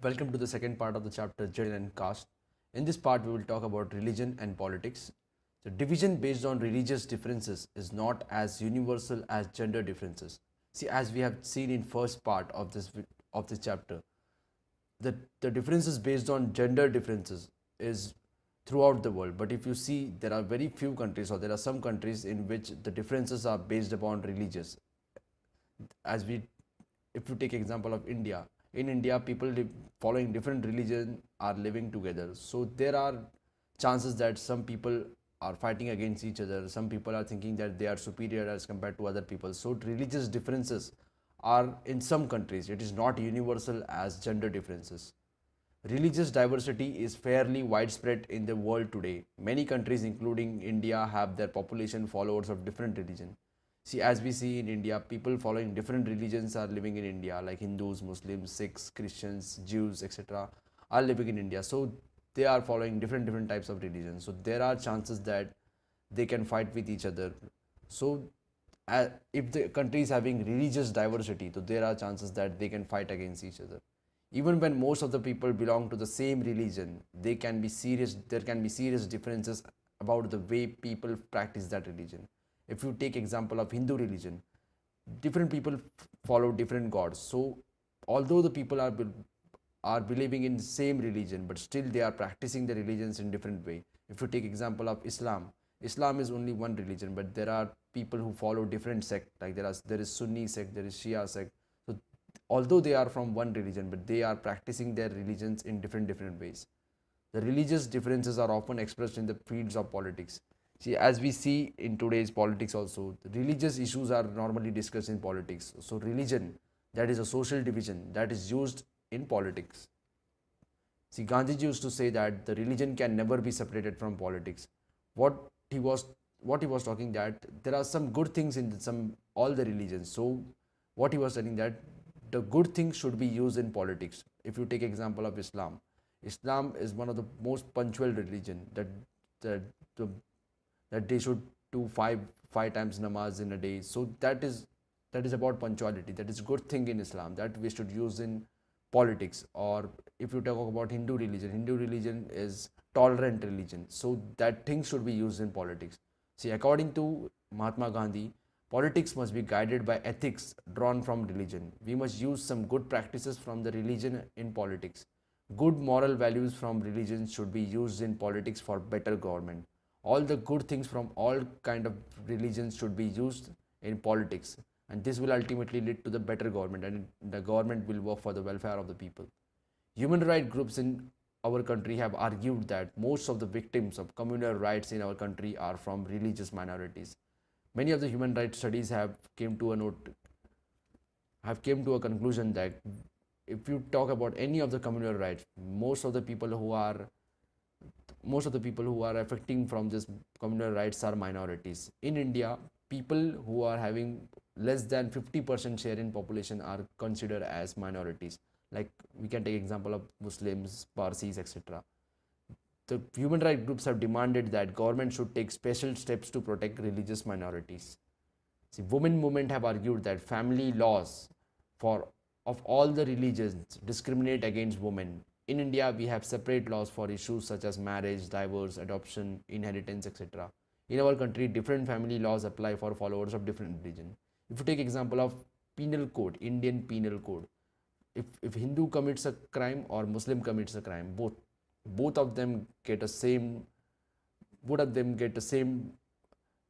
Welcome to the second part of the chapter Gender and Caste. In this part, we will talk about religion and politics. The division based on religious differences is not as universal as gender differences. See, as we have seen in first part of this chapter, the differences based on gender differences is throughout the world. But if you see, there are very few countries, or there are some countries in which the differences are based upon religious. As we If you take example of India, in India people following different religion are living together, so there are chances that some people are fighting against each other, some people are thinking that they are superior as compared to other people. So religious differences are in some countries, it is not universal as gender differences. Religious diversity is fairly widespread in the world today. Many countries, including India, have their population followers of different religion. See, as we see in India, people following different religions are living in India, like Hindus, Muslims, Sikhs, Christians, Jews, etc., are living in India. So they are following different types of religions. So there are chances that they can fight with each other. So if the country is having religious diversity, so there are chances that they can fight against each other. Even when most of the people belong to the same religion, there can be serious differences about the way people practice that religion. If you take example of Hindu religion, different people follow different gods. So although the people are believing in the same religion, but still they are practicing the religions in different way. If you take example of Islam, Islam is only one religion, but there are people who follow different sect, like there is Sunni sect, there is Shia sect. So although they are from one religion, but they are practicing their religions in different ways. The religious differences are often expressed in the fields of politics. See, as we see in today's politics also, the religious issues are normally discussed in politics. So religion, that is a social division that is used in politics. See, Gandhiji used to say that the religion can never be separated from politics. What he was what he was talking, that there are some good things in some all the religions. So what he was saying, that the good things should be used in politics. If you take example of Islam, Islam is one of the most punctual religion, that the, that they should do five times namaz in a day. So that is about punctuality. That is good thing in Islam that we should use in politics. Or if you talk about Hindu religion is tolerant religion, so that thing should be used in politics. See, according to Mahatma Gandhi, politics must be guided by ethics drawn from religion. We must use some good practices from the religion in politics. Good moral values from religion should be used in politics for better government. All the good things from all kind of religions should be used in politics, and this will ultimately lead to the better government, and the government will work for the welfare of the people. Human rights groups in our country have argued that most of the victims of communal rights in our country are from religious minorities. Many of the human rights studies have came to a conclusion that if you talk about any of the communal rights, most of the people who are affecting from this communal rights are minorities. In India, people who are having less than 50% share in population are considered as minorities. Like we can take example of Muslims, Parsis, etc. The human rights groups have demanded that government should take special steps to protect religious minorities. See, women movement have argued that family laws for of all the religions discriminate against women. In India, we have separate laws for issues such as marriage, divorce, adoption, inheritance, etc. In our country, different family laws apply for followers of different religion. If you take example of penal code, Indian penal code, if Hindu commits a crime or Muslim commits a crime, both of them get a same both of them get the same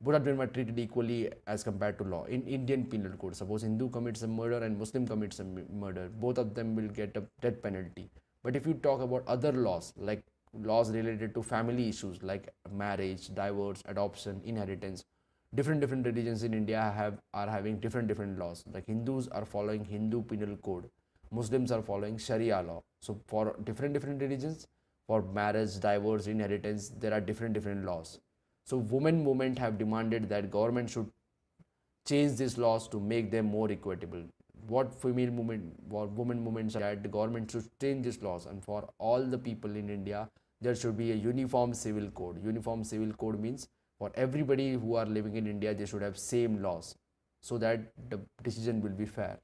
both of them are treated equally as compared to law. In Indian penal code, suppose Hindu commits a murder and Muslim commits a murder, both of them will get a death penalty. But if you talk about other laws, like laws related to family issues like marriage, divorce, adoption, inheritance, different religions in India are having different laws. Like Hindus are following Hindu penal code, Muslims are following Sharia law. So for different religions, for marriage, divorce, inheritance, there are different laws. So women movement have demanded that government should change these laws to make them more equitable. What women movements are that the government should change these laws, and for all the people in India, there should be a uniform civil code. Uniform civil code means for everybody who are living in India, they should have same laws, so that the decision will be fair.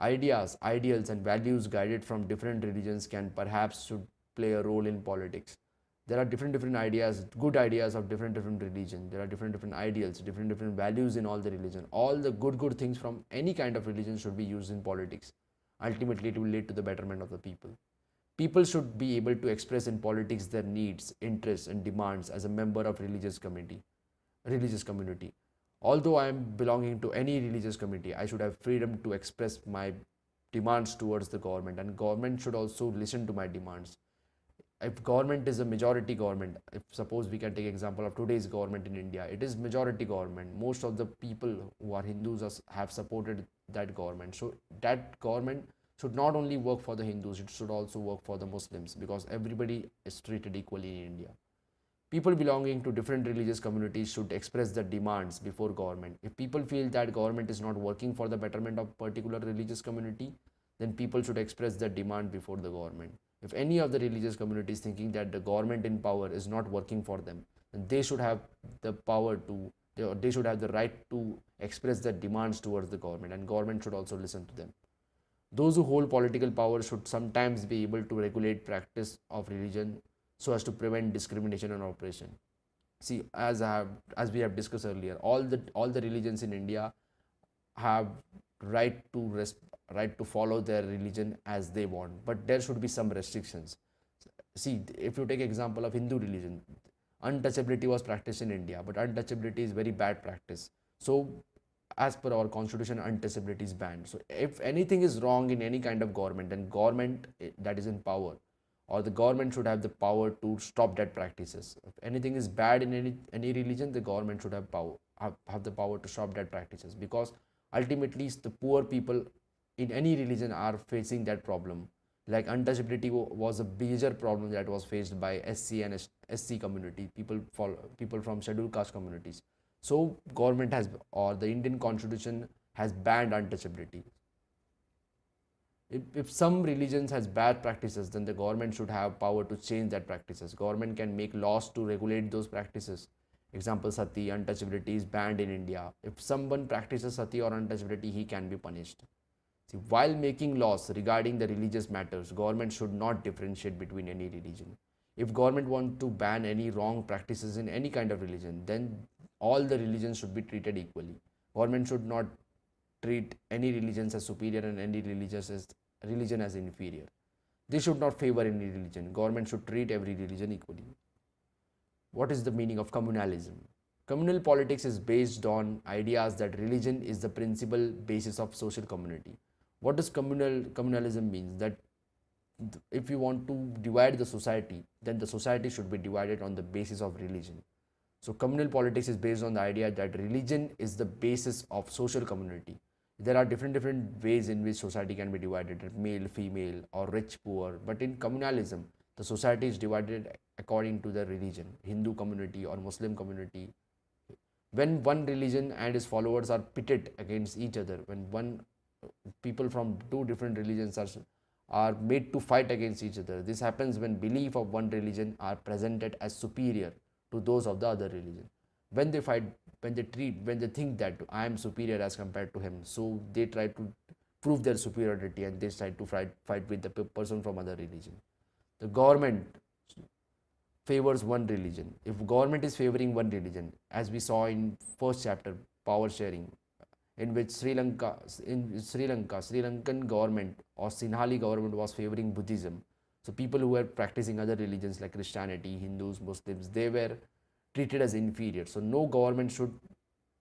Ideas, ideals, and values guided from different religions can perhaps should play a role in politics. There are different ideas, good ideas of different religion. There are different ideals, different values in all the religion. All the good things from any kind of religion should be used in politics. Ultimately, it will lead to the betterment of the people. People should be able to express in politics their needs, interests, and demands as a member of religious community. Although I am belonging to any religious community, I should have freedom to express my demands towards the government, and government should also listen to my demands. If government is a majority government, if suppose we can take example of today's government in India, it is majority government. Most of the people who are Hindus have supported that government. So that government should not only work for the Hindus, it should also work for the Muslims, because everybody is treated equally in India. People belonging to different religious communities should express their demands before government. If people feel that government is not working for the betterment of particular religious community, then people should express their demand before the government. If any of the religious communities thinking that the government in power is not working for them, then they should have the power to, they should have the right to express their demands towards the government, and government should also listen to them. Those who hold political power should sometimes be able to regulate practice of religion so as to prevent discrimination and oppression. See, as we have discussed earlier, all the religions in India have right to right to follow their religion as they want, but there should be some restrictions. See, if you take example of Hindu religion, untouchability was practiced in India, but untouchability is very bad practice. So as per our constitution, untouchability is banned. So if anything is wrong in any kind of government, then government that is in power, or the government should have the power to stop that practices. If anything is bad in any religion, the government should have the power to stop that practices, because ultimately the poor people in any religion are facing that problem. Like untouchability was a major problem that was faced by SC and SC community, people from scheduled caste communities. So government has, or the Indian constitution has banned untouchability. If some religions has bad practices, then the government should have power to change that practices. Government can make laws to regulate those practices. Example, Sati, untouchability is banned in India. If someone practices Sati or untouchability, he can be punished. See, while making laws regarding the religious matters, government should not differentiate between any religion. If government want to ban any wrong practices in any kind of religion, then all the religions should be treated equally. Government should not treat any religions as superior and any religion as inferior. They should not favor any religion. Government should treat every religion equally. What is the meaning of communalism? Communal politics is based on ideas that religion is the principal basis of social community. What does communalism mean? That if you want to divide the society, then the society should be divided on the basis of religion. So communal politics is based on the idea that religion is the basis of social community. There are different ways in which society can be divided, male, female, or rich, poor. But in communalism, the society is divided according to the religion, Hindu community or Muslim community. When one religion and its followers are pitted against each other, when people from two different religions are made to fight against each other, this happens when belief of one religion are presented as superior to those of the other religion. When they fight, when they think that I am superior as compared to him, so they try to prove their superiority and they try to fight with the person from other religion. The government favors one religion. If government is favoring one religion, as we saw in first chapter, power sharing, in which Sri Lankan government or Sinhali government was favoring Buddhism. So people who were practicing other religions like Christianity, Hindus, Muslims, they were treated as inferior. So no government should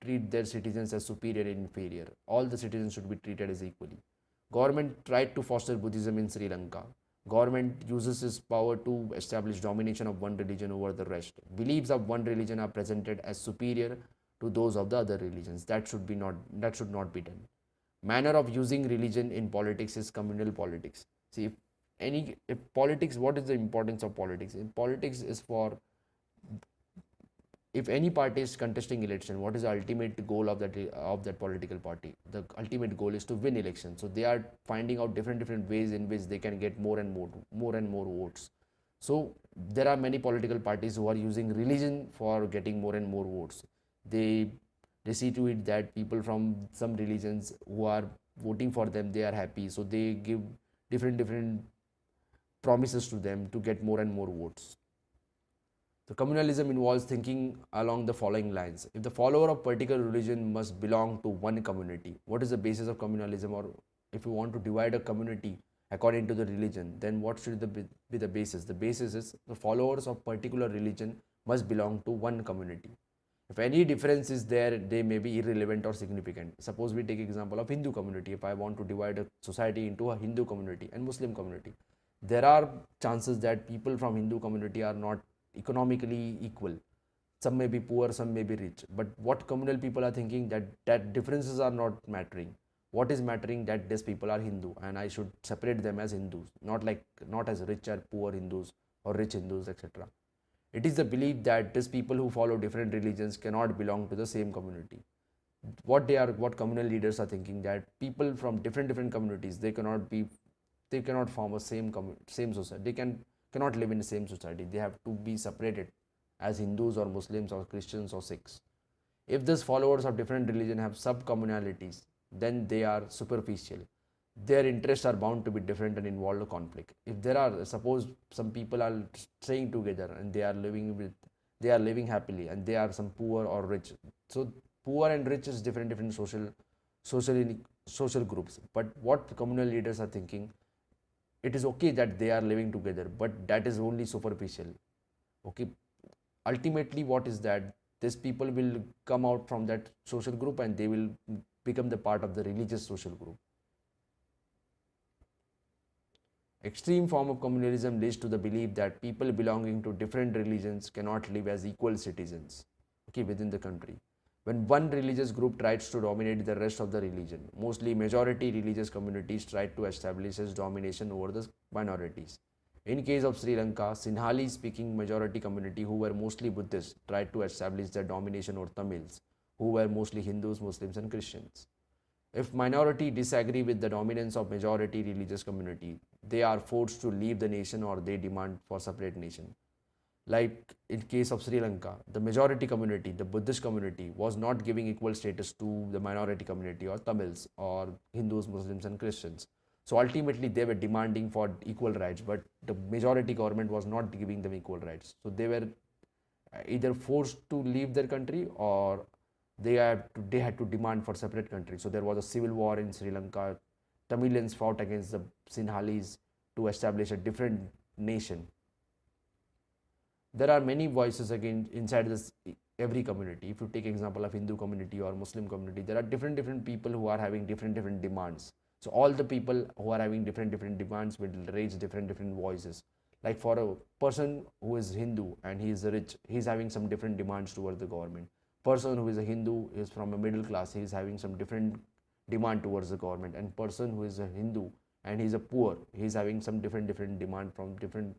treat their citizens as superior and inferior. All the citizens should be treated as equally. Government tried to foster Buddhism in Sri Lanka. Government uses its power to establish domination of one religion over the rest. Beliefs of one religion are presented as superior to those of the other religions. That should not be done. Manner of using religion in politics is communal politics. See, if politics, what is the importance of politics? In politics is for, if any party is contesting election, what is the ultimate goal of that political party? The ultimate goal is to win election. So they are finding out different ways in which they can get more and more votes. So there are many political parties who are using religion for getting more and more votes. They see to it that people from some religions who are voting for them, they are happy, so they give different promises to them to get more and more votes. So communalism involves thinking along the following lines. If the follower of particular religion must belong to one community, what is the basis of communalism? Or if you want to divide a community according to the religion, then what should be the basis? The basis is the followers of particular religion must belong to one community. If any difference is there, they may be irrelevant or significant. Suppose we take example of Hindu community. If I want to divide a society into a Hindu community and Muslim community, there are chances that people from Hindu community are not economically equal. Some may be poor, some may be rich. But what communal people are thinking, that differences are not mattering. What is mattering, that these people are Hindu and I should separate them as Hindus, not as rich or poor Hindus or rich Hindus, etc. It is the belief that these people who follow different religions cannot belong to the same community. What communal leaders are thinking, that people from different communities, they cannot form a same society. They cannot live in the same society. They have to be separated as Hindus or Muslims or Christians or Sikhs. If these followers of different religion have sub-communalities, then they are superficial. Their interests are bound to be different and involve a conflict. If there are, suppose some people are staying together and they are living happily, and they are some poor or rich. So poor and rich is different social groups. But what communal leaders are thinking, it is okay that they are living together, but that is only superficial. Okay, ultimately what is that these people will come out from that social group and they will become the part of the religious social group. Extreme form of communalism leads to the belief that people belonging to different religions cannot live as equal citizens, okay, within the country. When one religious group tries to dominate the rest of the religion, mostly majority religious communities try to establish its domination over the minorities. In case of Sri Lanka, Sinhali speaking majority community, who were mostly Buddhists, tried to establish their domination over Tamils, who were mostly Hindus, Muslims and Christians. If minority disagree with the dominance of majority religious community, they are forced to leave the nation or they demand for separate nation. Like in case of Sri Lanka, the majority community, the Buddhist community, was not giving equal status to the minority community or Tamils or Hindus, Muslims and Christians. So ultimately they were demanding for equal rights, but the majority government was not giving them equal rights. So they were either forced to leave their country or they had to demand for separate country. So there was a civil war in Sri Lanka. Tamilians fought against the Sinhalese to establish a different nation. There are many voices again inside this every community. If you take example of Hindu community or Muslim community, there are different people who are having different demands. So all the people who are having different demands will raise different voices. Like for a person who is Hindu and he is rich, he is having some different demands towards the government. Person who is a Hindu is from a middle class, he is having some different demand towards the government. And person who is a Hindu and he is a poor, he is having some different demand from different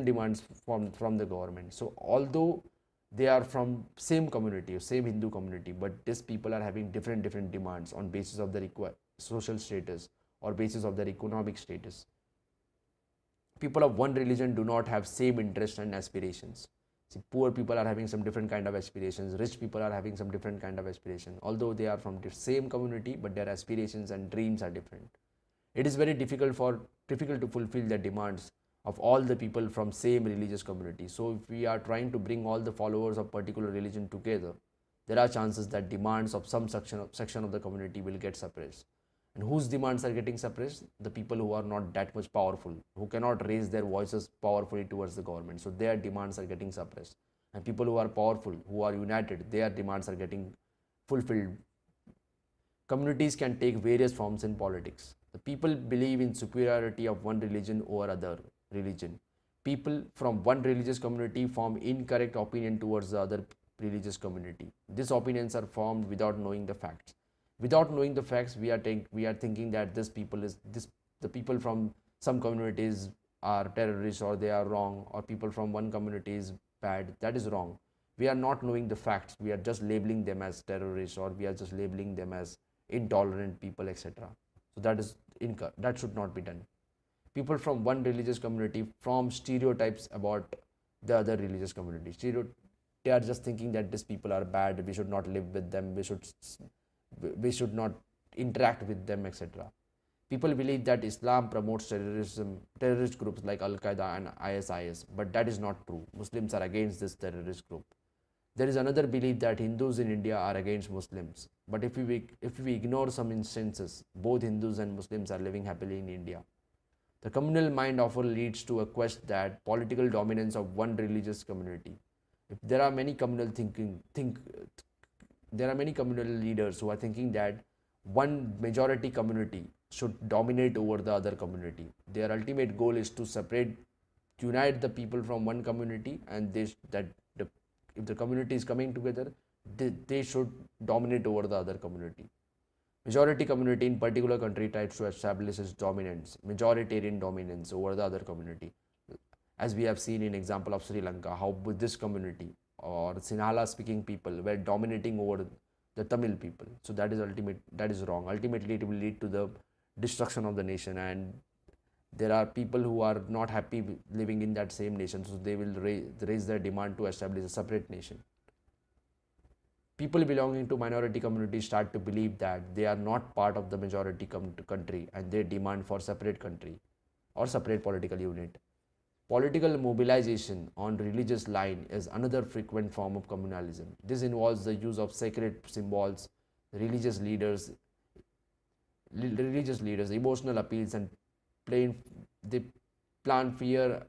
demands from the government. So although they are from same community, same Hindu community, but these people are having different demands on basis of their social status or basis of their economic status. People of one religion do not have same interests and aspirations. See, poor people are having some different kind of aspirations, rich people are having some different kind of aspirations. Although they are from the same community, but their aspirations and dreams are different. It is very difficult to fulfill the demands of all the people from same religious community. So if we are trying to bring all the followers of particular religion together, there are chances that demands of some section of the community will get suppressed. And whose demands are getting suppressed? The people who are not that much powerful, who cannot raise their voices powerfully towards the government. So their demands are getting suppressed. And people who are powerful, who are united, their demands are getting fulfilled. Communities can take various forms in politics. The people believe in superiority of one religion over other religion. People from one religious community form incorrect opinion towards the other religious community. These opinions are formed without knowing the facts. Without knowing the facts, we are thinking that the people from some communities are terrorists or they are wrong, or people from one community is bad. That is wrong. We are not knowing the facts. We are just labeling them as terrorists, or we are just labeling them as intolerant people, etc. So that should not be done. People from one religious community form stereotypes about the other religious community. They are just thinking that these people are bad. We should not live with them. We should not interact with them, etc. People believe that Islam promotes terrorism, terrorist groups like Al Qaeda and ISIS, but that is not true. Muslims are against this terrorist group. There is another belief that Hindus in India are against Muslims, but if we ignore some instances, both Hindus and Muslims are living happily in India. The communal mind often leads to a quest that political dominance of one religious community. If there are many there are many communal leaders who are thinking that one majority community should dominate over the other community. Their ultimate goal is to unite the people from one community, and if the community is coming together, they should dominate over the other community. Majority community in particular country tries to establish its dominance, majoritarian dominance over the other community. As we have seen in example of Sri Lanka, how Buddhist community or Sinhala speaking people were dominating over the Tamil people. So that is wrong. Ultimately, it will lead to the destruction of the nation, and there are people who are not happy living in that same nation, so they will raise their demand to establish a separate nation. People belonging to minority communities start to believe that they are not part of the majority country, and they demand for separate country or separate political unit. Political mobilization on religious line is another frequent form of communalism. This involves the use of sacred symbols, religious leaders, emotional appeals, and they plant fear in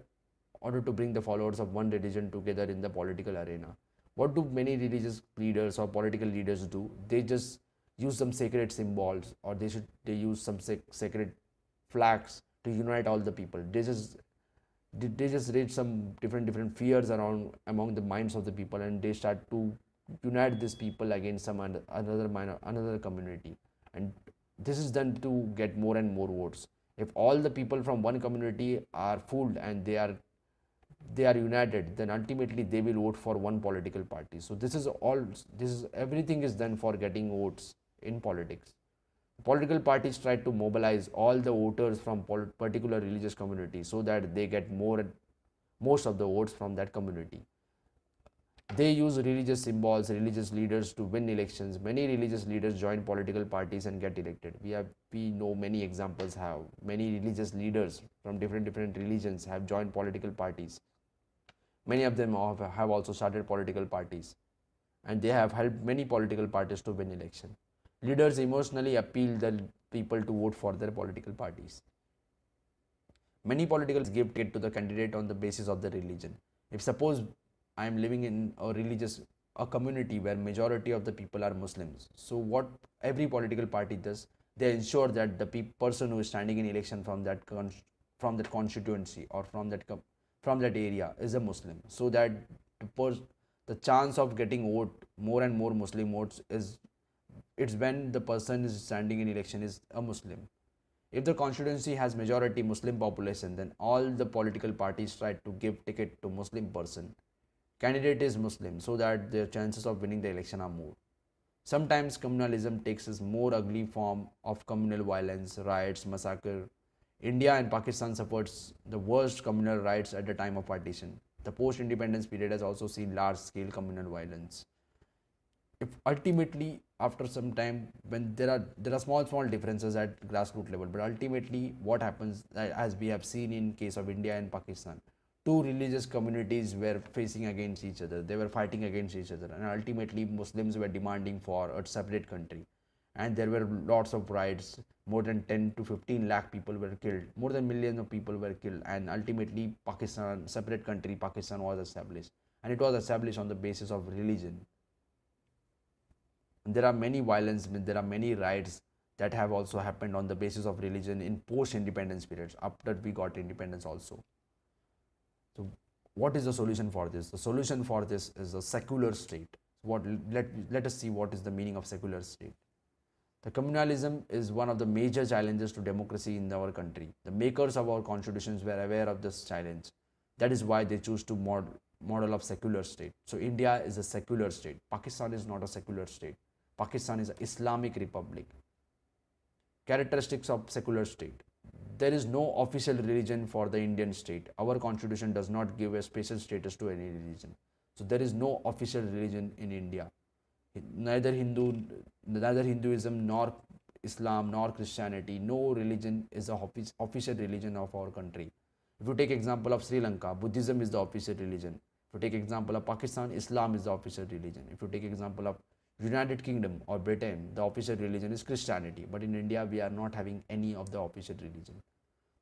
order to bring the followers of one religion together in the political arena. What do many religious leaders or political leaders do? They just use some sacred symbols, or they use some sacred flags to unite all the people. They just raise some different fears around among the minds of the people, and they start to unite these people against some another community, and this is done to get more and more votes. If all the people from one community are fooled and they are united, then ultimately they will vote for one political party. So everything is done for getting votes in politics. Political parties try to mobilize all the voters from particular religious community so that they get most of the votes from that community. They use religious symbols, religious leaders to win elections. Many religious leaders join political parties and get elected. We know many examples how many religious leaders from different religions have joined political parties. Many of them have also started political parties, and they have helped many political parties to win election. Leaders emotionally appeal the people to vote for their political parties. Many political parties give ticket to the candidate on the basis of the religion. If suppose I am living in a community where majority of the people are Muslims, so what every political party does, they ensure that the person who is standing in election from that constituency or from that area is a Muslim, so that the chance of getting more and more Muslim votes it's when the person is standing in election is a Muslim. If the constituency has majority Muslim population, then all the political parties try to give ticket to Muslim person. Candidate is Muslim, so that their chances of winning the election are more. Sometimes communalism takes a more ugly form of communal violence, riots, massacre. India and Pakistan suffered the worst communal riots at the time of partition. The post-independence period has also seen large-scale communal violence. If ultimately after some time, when there are small differences at grassroots level, but ultimately what happens, as we have seen in case of India and Pakistan, two religious communities were facing against each other, they were fighting against each other, and ultimately Muslims were demanding for a separate country, and there were lots of riots. More than 10 to 15 lakh people were killed, more than millions of people were killed, and ultimately separate country Pakistan was established, and it was established on the basis of religion. And there are many violence, there are many riots that have also happened on the basis of religion in post-independence periods, after we got independence also. So what is the solution for this? The solution for this is a secular state. Let us see what is the meaning of secular state. The communalism is one of the major challenges to democracy in our country. The makers of our constitutions were aware of this challenge. That is why they choose to model of secular state. So India is a secular state. Pakistan is not a secular state. Pakistan is an Islamic republic. Characteristics of secular state. There is no official religion for the Indian state. Our constitution does not give a special status to any religion. So there is no official religion in India. Neither Hinduism nor Islam nor Christianity. No religion is a official religion of our country. If you take example of Sri Lanka, Buddhism is the official religion. If you take example of Pakistan, Islam is the official religion. If you take example of United Kingdom or Britain, the official religion is Christianity. But in India, we are not having any of the official religion.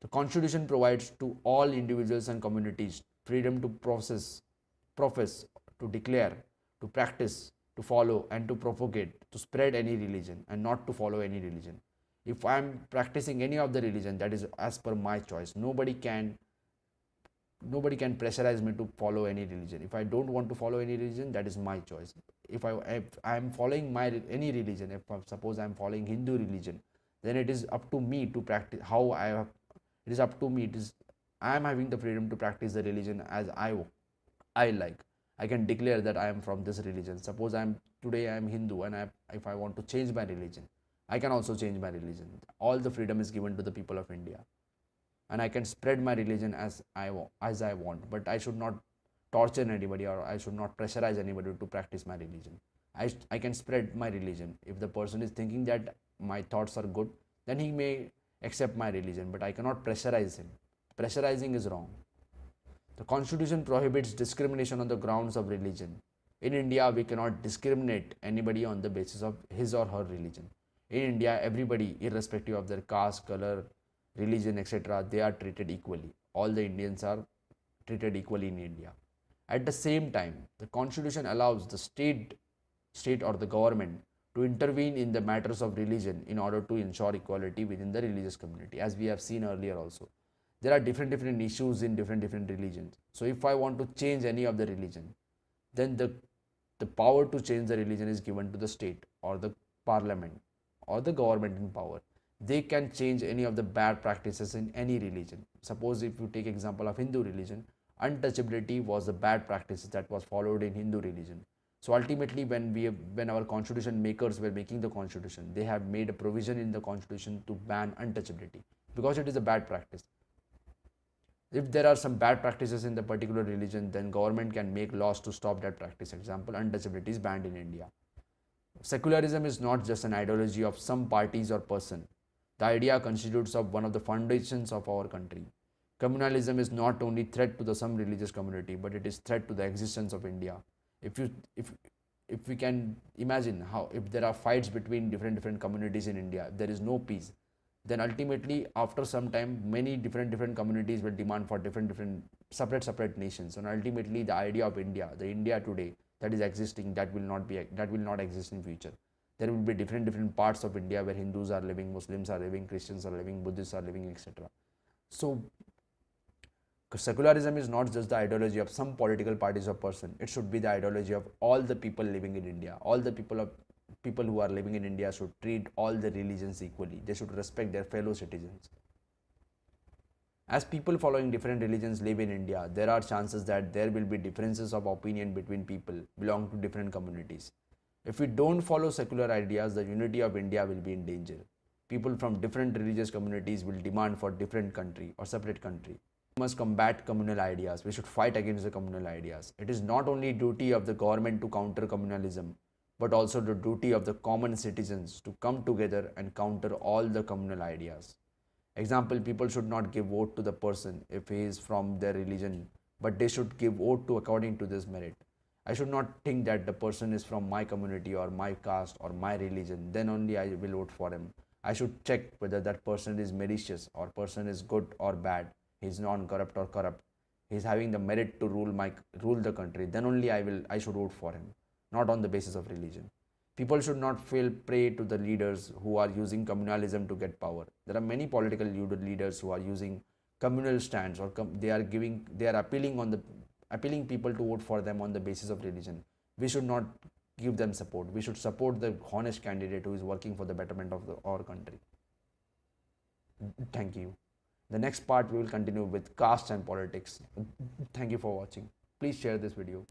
The Constitution provides to all individuals and communities freedom to profess, to declare, to practice, to follow, and to propagate, to spread any religion and not to follow any religion. If I am practicing any of the religion, that is as per my choice. Nobody can pressurize me to follow any religion. If I don't want to follow any religion, that is my choice. If I am following any religion, if suppose I am following Hindu religion, then it is up to me to practice how I have. It is up to me. I am having the freedom to practice the religion as I like. I can declare that I am from this religion. Suppose today I am Hindu, and if I want to change my religion, I can also change my religion. All the freedom is given to the people of India, and I can spread my religion as I want. But I should not torture anybody, or I should not pressurize anybody to practice my religion. I can spread my religion. If the person is thinking that my thoughts are good, then he may accept my religion, but I cannot pressurize him. Pressurizing is wrong. The Constitution prohibits discrimination on the grounds of religion. In India, we cannot discriminate anybody on the basis of his or her religion. In India, everybody, irrespective of their caste, color, religion, etc., they are treated equally. All the Indians are treated equally in India. At the same time, the Constitution allows the state or the government to intervene in the matters of religion in order to ensure equality within the religious community. As we have seen earlier also, there are different issues in different religions. So if I want to change any of the religion, then the power to change the religion is given to the state or the parliament or the government in power. They can change any of the bad practices in any religion. Suppose if you take example of Hindu religion, untouchability was the bad practices that was followed in Hindu religion. So ultimately, when our constitution makers were making the constitution, they have made a provision in the constitution to ban untouchability because it is a bad practice. If there are some bad practices in the particular religion, then government can make laws to stop that practice. Example, untouchability is banned in India. Secularism is not just an ideology of some parties or person. The idea constitutes of one of the foundations of our country. Communalism is not only threat to the some religious community, but it is threat to the existence of India. If we can imagine how, if there are fights between different communities in India, there is no peace, then ultimately after some time many different communities will demand for different separate nations, and ultimately the idea of India, the India today that is existing, that will not exist in future. There will be different parts of India where Hindus are living, Muslims are living, Christians are living, Buddhists are living, etc. So secularism is not just the ideology of some political parties or person. It should be the ideology of all the people living in India. All the people who are living in India should treat all the religions equally. They should respect their fellow citizens. As people following different religions live in India, there are chances that there will be differences of opinion between people belong to different communities. If we don't follow secular ideas, the unity of India will be in danger. People from different religious communities will demand for different country or separate country. We must combat communal ideas. We should fight against the communal ideas. It is not only duty of the government to counter communalism, but also the duty of the common citizens to come together and counter all the communal ideas. Example, people should not give vote to the person if he is from their religion, but they should give vote to according to this merit. I should not think that the person is from my community or my caste or my religion, then only I will vote for him. I should check whether that person is malicious or person is good or bad. He is non-corrupt or corrupt. He is having the merit to rule the country. Then only I should vote for him, not on the basis of religion. People should not fall prey to the leaders who are using communalism to get power. There are many political leaders who are using communal stands, or they are appealing people to vote for them on the basis of religion. We should not give them support. We should support the honest candidate who is working for the betterment of our country. Thank you. The next part we will continue with caste and politics. Thank you for watching. Please share this video.